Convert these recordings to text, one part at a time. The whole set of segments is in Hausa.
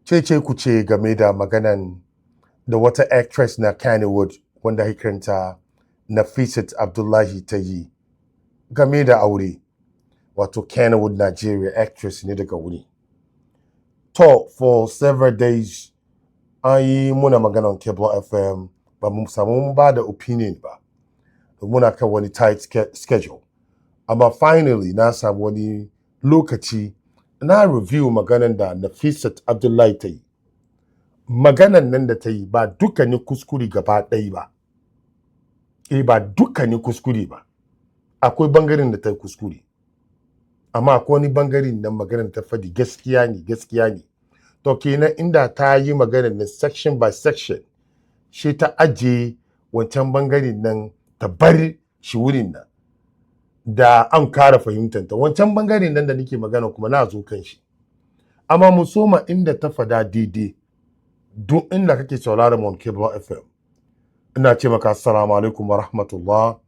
cece ku ce game da maganan da wata actress na Kannywood wanda ake kiranta Nafisat Abdullahi ta yi game da aure. Wato Kannywood Nigeria actress ne daga wuri. To, for several days an yi muna maganan Cable FM ba mu samu ba da opinion ba. Muna kan wani tight schedule. Amma finally na samu wani lokaci na review maganan da Nafisat Abdullahi ta yi. Maganan nan da ta yi ba dukkanin kuskure gaba ɗaya ba. Ba dukkanin kuskure ba. Akwai bangaren da ta yi kuskure. Amma akwai wani bangaren nan maganan ta faɗi gaskiya ne. To kenan inda ta yi maganan na section by section, shi ta aje wancan bangaren nan ta bar shi wurin nan. Da an kara fahimtanta. Wancan bangaren nan da nake magana kuma na zo kan shi. Amma mu soma inda ta fada daidai. Duk inda kake sauraron mu Cable FM. Ina ce maka assalamu alaikum wa rahmatullah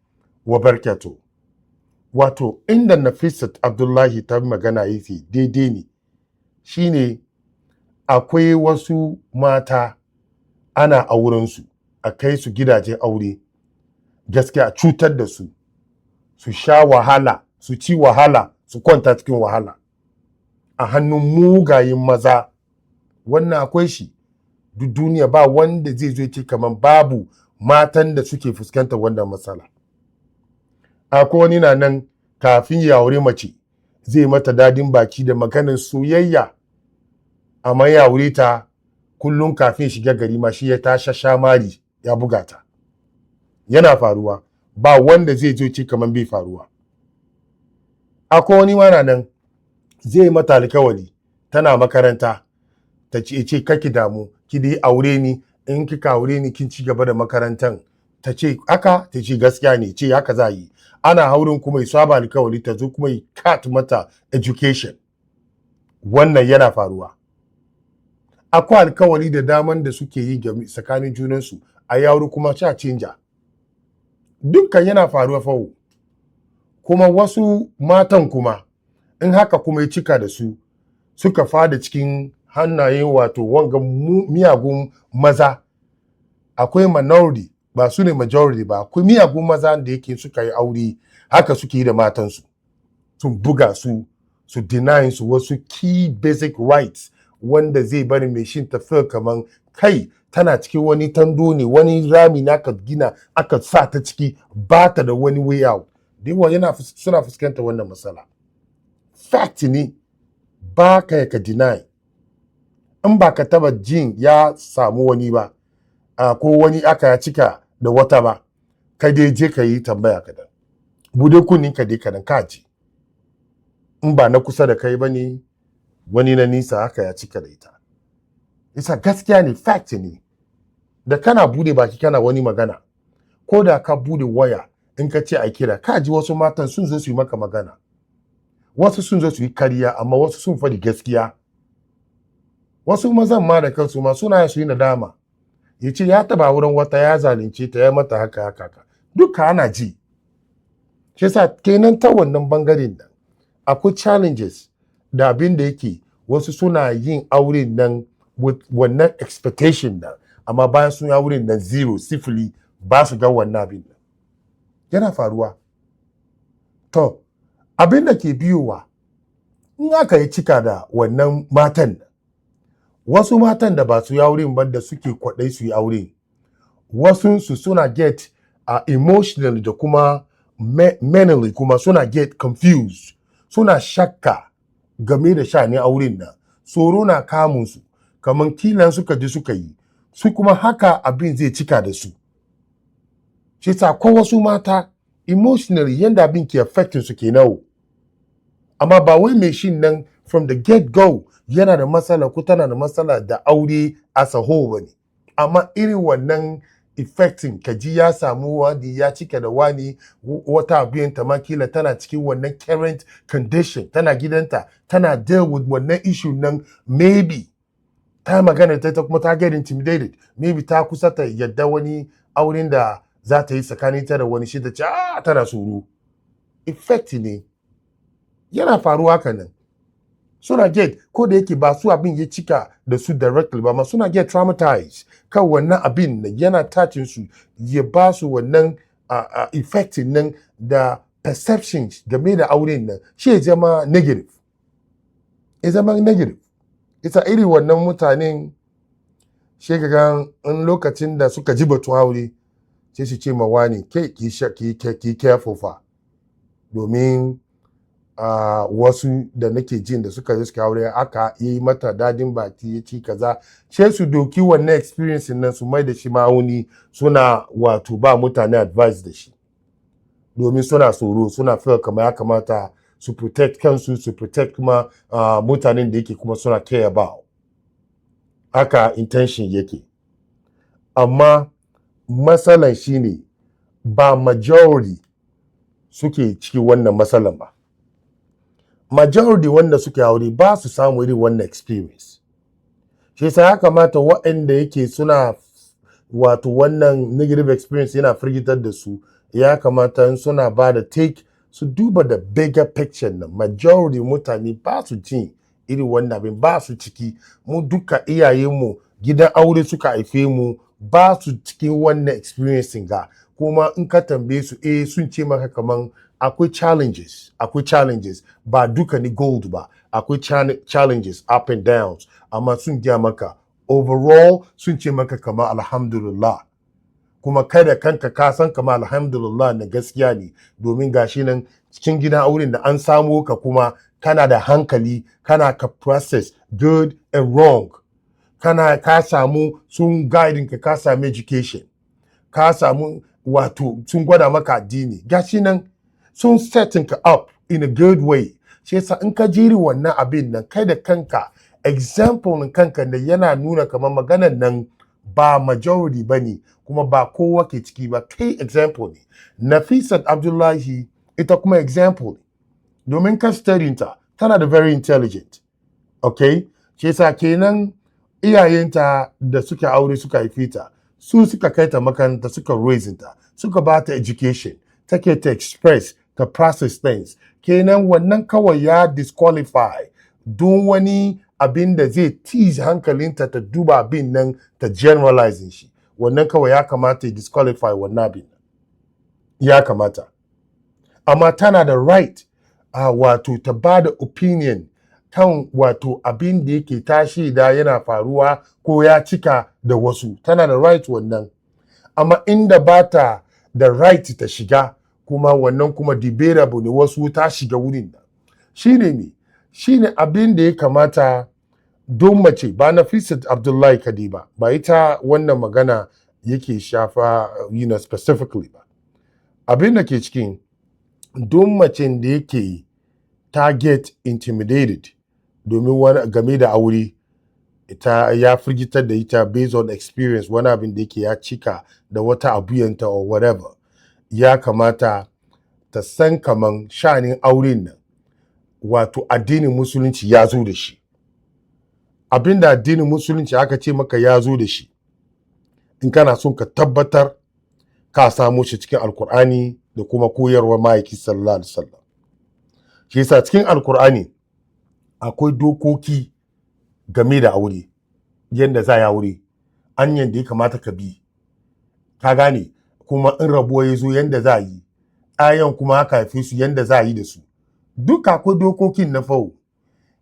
wa barakatuh. Wato inda Nafisat Abdullahi ta magana yake daidai ne. Shine akwai wasu mata ana aurensu a kai su gidajen aure. Gaskiya a cutar da su. Su sha wahala, su ci wahala, su kwanta cikin wahala. A hannun mugayen maza. Wannan akwai shi. Duk duniya ba wanda zai zo ce kamar babu matan da suke fuskantar wannan matsala. Akwai wani na nan kafin ya aure mace zai mata dadin baki da maganar soyayya. Amma ya aure ta kullum kafin shiga gari ma shi ya tasha shamari ya buga ta. Yana faruwa. Ba wanda zai zo ce kamar bai faruwa. Akwai wani mana nan zai mata alkawari tana makaranta ta ce kaki damu ki dai aure ni, in kika aure ni kin ci gaba da makarantan. Ta ce haka, ta ce gaskiya ne, ce haka za yi. Ana haurin kuma ya saba alkawari ta zo kuma ya cut mata education. Wannan yana faruwa. Akwai alkawari da daman da suke yi tsakanin junansu a yauri kuma sha canja. Dukkan yana faruwa fawo. Kuma wasu matan kuma in haka kuma ya cika da su suka fada cikin hannayen wato wanga miyagun maza. Akwai minority ba su ne majority ba. Akwai miyagun maza da yake suka yi aure haka suke yi da matansu. Sun buga su, su deny su wasu key basic rights wanda zai bari mai shin ta feel kaman kai tana cikin wani tando ne, wani rami na aka gina aka sa ta ciki ba ta da wani way out. Dewa suna fuskantar wannan matsala. Fact ne ba ka deny. In ba ka taba jin ya samu wani ba, ko wani aka ya cika da wata ba, ka dai je ka yi tambaya kadan. Bude kunnin ka dai kadan ka ji. In ba na kusa da kai ba ne, wani na nisa haka ya cika da ita. Isa gaskiya ne, fact ne. Da kana bude baki kana wani magana, ko da ka bude waya in ka ce a kira, ka ji wasu matan sun zo su yi maka magana. Wasu sun zo su yi kariya, amma wasu sun faɗi gaskiya. Wasu mazan ma da kansu ma suna su yi nadama. Ya ce ya taba wurin wata ya zalunce ta ya mata haka. Duka ana ji. Shi yasa kenan ta wannan bangaren nan akwai challenges da abin da yake wasu suna yin aure nan with wannan expectation nan, amma bayan sun yi aure nan zero sifili ba su ga wannan abin nan. Yana faruwa. To, abin da ke biyowa in aka yi cika da wannan matan, wasu matan da ba su yi aure ba da suke kwaɗai su yi aure, wasu su suna get emotionally da kuma mentally kuma suna get confused, suna shakka game da sha'anin auren nan. Tsoro na kamun su kamar kilan suka ji suka yi, su kuma haka abin zai cika da su. Shi yasa ko wasu mata emotionally yanda abin ke affecting su ke nawo. Amma ba wai mai shin nan from the get go yana da matsala ko tana da matsala da aure as a whole bane. Amma irin wannan effecting kaji ya samu wani ya cika da wani wata abin ta makila tana cikin wannan current condition, tana gidanta tana deal with wannan issue nan, maybe ta magana ta kuma ta get intimidated, maybe ta kusa ta yadda wani auren da za ta yi tsakanin ta da wani shi ta ce tana tsoro. Effect ne yana faruwa haka nan. suna get ko da yake ba su abin ya cika da su directly ba, ma suna get traumatized kan wannan abin yana touching su, ya ba su wannan effect nan da perceptions game da auren nan shi ya zama negative. Ya zama negative. Ita iri wannan mutanen shi ga in lokacin da suka ji batun aure sai su ce ma wani ki careful fa, domin wasu da nake jin da suka aure aka yi mata dadin baki ya ci kaza, sai su doki wannan experience nan su mai da shi ma'auni suna wato ba mutane advice da shi, domin suna tsoro, suna feel kamar ya kamata su protect kansu, su protect kuma mutanen da yake kuma suna care about. Haka intention yake. Amma matsalan shine ba majority suke ciki wannan matsalan ba. Majority wanda suke aure ba su samu irin wannan experience. Shi yasa ya kamata waɗanda yake suna wato wannan negative experience yana firgitar da su, ya kamata in suna ba da take su duba da bigger picture nan. Majority mutane ba su jin irin wannan abin, ba su ciki. Mu duka iyayenmu gidan aure suka haife mu, ba su cikin wannan experience ga, kuma in ka tambaye su sun ce maka kaman akwai challenges ba duka ni gold ba, akwai challenges up and downs, amma sun gaya maka overall sun ce maka kama alhamdulillah, kuma kada kanka ka san kama alhamdulillah na gaskiya ne, domin gashi nan cikin gidan auren da an samo ka, kuma kana da hankali, kana ka process good and wrong, ka samu sun guiding ka samu education, ka samu wato sun gwada maka addini, gashi nan sun setting ka up in a good way. Shi yasa in ka jiri wannan abin nan kai da kanka example kanka da yana nuna kamar maganan nan ba majority bane, kuma ba kowa ke ciki ba, kai example ne. Nafisat Abdullahi ita kuma example ne, domin ka study ta tana da very intelligent, okay? Shi yasa kenan iyayenta da suka aure suka haife ta, su suka kai ta makaranta, suka raise ta, suka ba ta education, take ta express, ta process things. Kenan wannan kawai ya disqualify don wani abin da zai tease hankalinta ta duba abin nan ta generalizing shi. Wannan kawai ya kamata ya disqualify wannan abin. Ya kamata. Amma tana da right wato ta ba da opinion kan wato abin da yake tashi da yana faruwa ko ya cika da wasu. Tana da right wannan. Amma inda ba ta da right ta shiga, kuma wannan kuma debatable ne, wasu ta shiga wurin nan. Shine abin da ya kamata don mace, ba Nafisat Abdullahi kadai ba ita wannan magana yake shafa specifically ba. Abin da ke cikin don macen da yake ta get intimidated domin wani game da aure, ita ya firgitar da ita based on experience, wani abin da yake ya cika da wata abuyanta or whatever, ya kamata ta san kaman shanin auren nan wato addinin musulunci ya zo da shi. Abin da addinin musulunci aka ce maka ya zo da shi, in kana son ka tabbatar ka samo shi cikin Alƙur'ani da kuma koyarwar ma'aiki sallallahu alaihi wasallam. Shi yasa cikin Alƙur'ani akwai dokoki game da aure, yadda za a yi aure, hanyar da ya kamata ka bi, ka gane, kuma in rabuwa ya zo yadda za a yi, ayan kuma aka haife su yadda za a yi da su, duka akwai dokokin na fawo.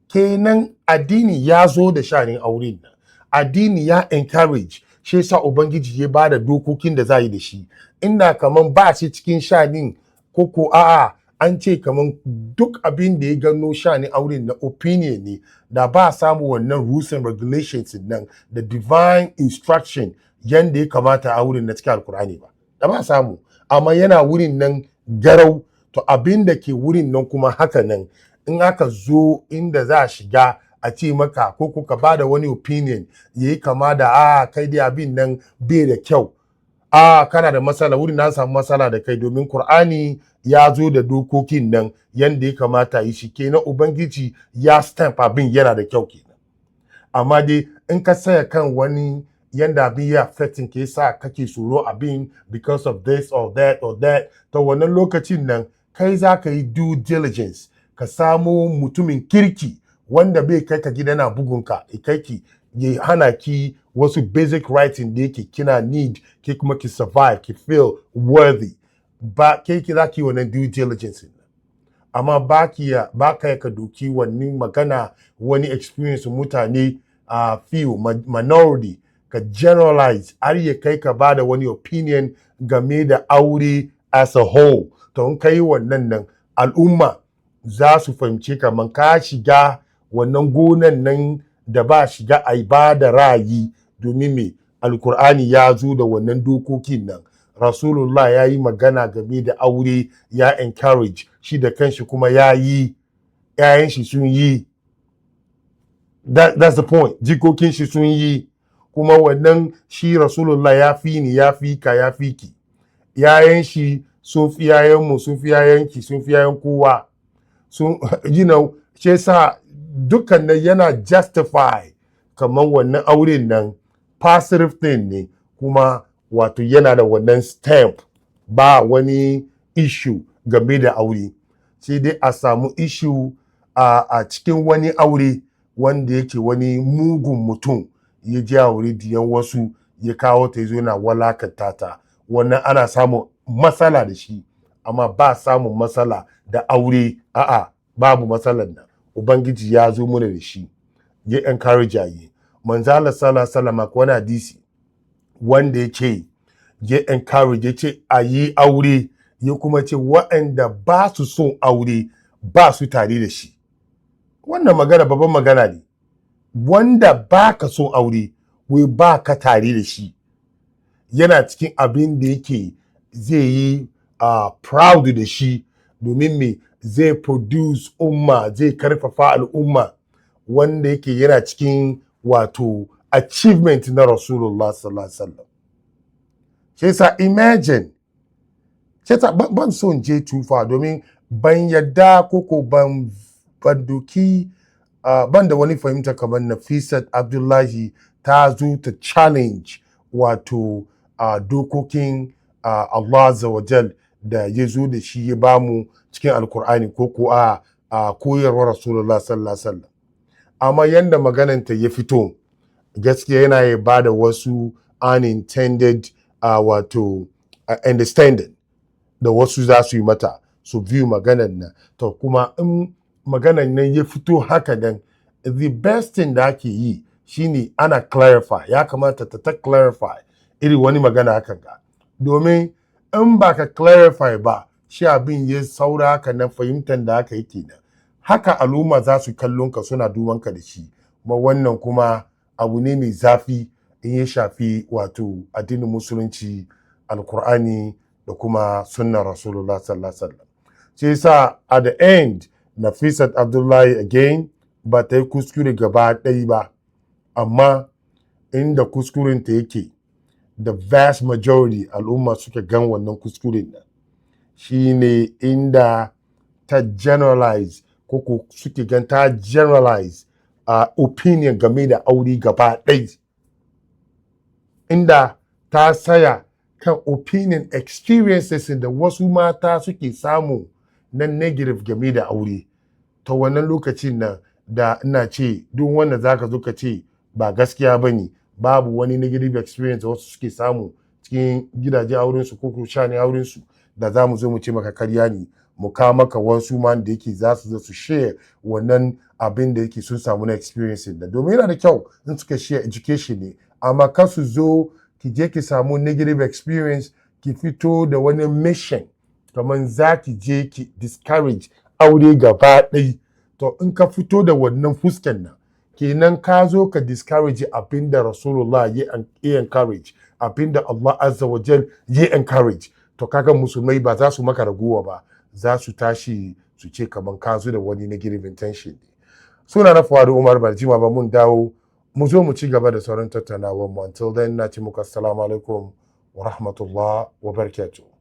Kenan addini ya zo da shanin auren nan, addini ya encourage, shi yasa ubangiji ya ba da dokokin da za a yi da shi. Inda kaman ba shi cikin shanin ko a'a an ce kaman duk abin da ya gano shanin auren na opinion ne, da ba samu wannan rules and regulations nan da divine instruction yanda ya kamata auren na cikin Alƙur'ani ba, da ba samu. Amma yana wurin nan garau, to abin da ke wurin nan kuma haka nan, in aka zo inda za a shiga a ce maka ko ka ba da wani opinion ya yi kama da kai dai abin nan bai da kyau, kana da matsala, wurin na samu matsala da kai, domin Kur'ani ya zo da dokokin nan yanda ya kamata yi shi, kenan ubangiji ya stamp abin yana da kyau kenan. Amma dai in ka saya kan wani yanda abin ya affecting ke sa kake tsoro abin because of this or that, to wannan lokacin nan kai za ka yi due diligence, ka samo mutumin kirki wanda bai kai ka gida na bugunka ya kai ki ya hana ki wasu basic writing da yake kina need ke kuma ki survive ki feel worthy ba ke ki za ki wannan due diligence amma ba ka ka doki wani magana wani experience mutane a few minority ka generalize har ya kai ka ba da wani opinion game da aure as a whole to in kai wannan nan al'umma za su fahimci kaman ka shiga wannan gonan nan da ba shiga a ba da ra'ayi domin me alkur'ani ya zo da wannan dokokin nan rasulullah ya yi magana game da aure ya encourage shi da kanshi kuma ya yi ‘ya'yan shi sun yi that's the point jikokin shi sun yi kuma wannan shi rasulullah ya fi ni ya fi ka ya fi ki ‘ya'yan shi sun fi ‘ya'yanmu sun fi ‘ya'yanki sun fi ‘ya'yan kowa sun shi yasa dukkan nan yana justify kamar wannan auren nan positive thing ne kuma wato yana da wannan stamp ba wani issue game da aure sai dai a samu issue a cikin wani aure wanda yake wani mugun mutum ya ji aure diyan wasu ya kawo ta zo na walakanta ta wannan ana samun matsala da shi amma ba samun matsala da aure a'a babu matsalar nan ubangiji ya zo mana da shi ya encourage yi manzala sallallahu alaihi wani hadisi wanda ya ce ya encourage ya ce a yi aure ya kuma ce waɗanda ba su son aure ba su tare da shi wannan magana babban magana ne wanda ba ka son aure wai ba ka tare da shi yana cikin abin da yake zai yi proud da shi domin me zai produce umma zai karfafa al'umma wanda yake yana cikin wato achievement na rasulullah sallallahu alaihi wasallam shi yasa imagine shi yasa ban so in je tufa domin ban yadda koko ban doki ban da wani fahimta kamar Nafisat Abdullahi ta zo ta challenge wato dokokin Allah azza wa jal da ya zo da shi ya bamu cikin alkur'ani ko a koyarwar rasulullah sallallahu alaihi wasallam amma yanda magananta ya fito gaskiya yana ya ba da wasu unintended wato understanding da wasu za su yi mata su view maganan nan to kuma in maganan nan ya fito haka nan the best thing da ake yi shine ana clarify ya kamata ta clarify iri wani magana hakan ga domin in ba ka clarify ba shi abin ya saura haka nan fahimtar da aka yi kenan haka al'umma za su kallon ka suna duban ka da shi kuma wannan kuma abu ne mai zafi in ya shafi wato addinin musulunci alkur'ani da kuma sunnar rasulullah sallallahu alaihi wasallam sai yasa at the end Nafisat Abdullahi again ba ta yi kuskure gaba ɗaya ba amma inda kuskuren ta yake the vast majority al'umma suka gan wannan kuskuren nan shine inda ta generalize ko suke gan ta generalize opinion game da aure gaba ɗaya inda ta saya kan opinion experiences da wasu mata suke samu na negative game da aure ta wannan lokacin nan da ina ce duk wanda zaka zo ka ce ba gaskiya bane babu wani negative experience wasu suke samu cikin gidajen aurensu ko shani aurensu da za mu zo mu ce maka karya ne mu kawo maka wasu ma da yake za su zo su share wannan abin da yake sun samu na experience da domin yana da kyau in suka share education ne amma kan su zo ki je ki samu negative experience ki fito da wani mission kamar za ki je ki discourage aure gaba ɗaya to in ka fito da wannan fuskan nan kenan ka zo ka discourage abin da rasulullah ya encourage abin da Allah azza wa jal ya encourage to kaga musulmai ba za su maka raguwa ba za su tashi su ce kaman ka zo da wani negative intention ne suna na Fuad Umar Barjima ba mun dawo mu zo mu ci gaba da sauran tattaunawar mu until then na ce muku assalamu alaikum wa rahmatullah wa barakatuh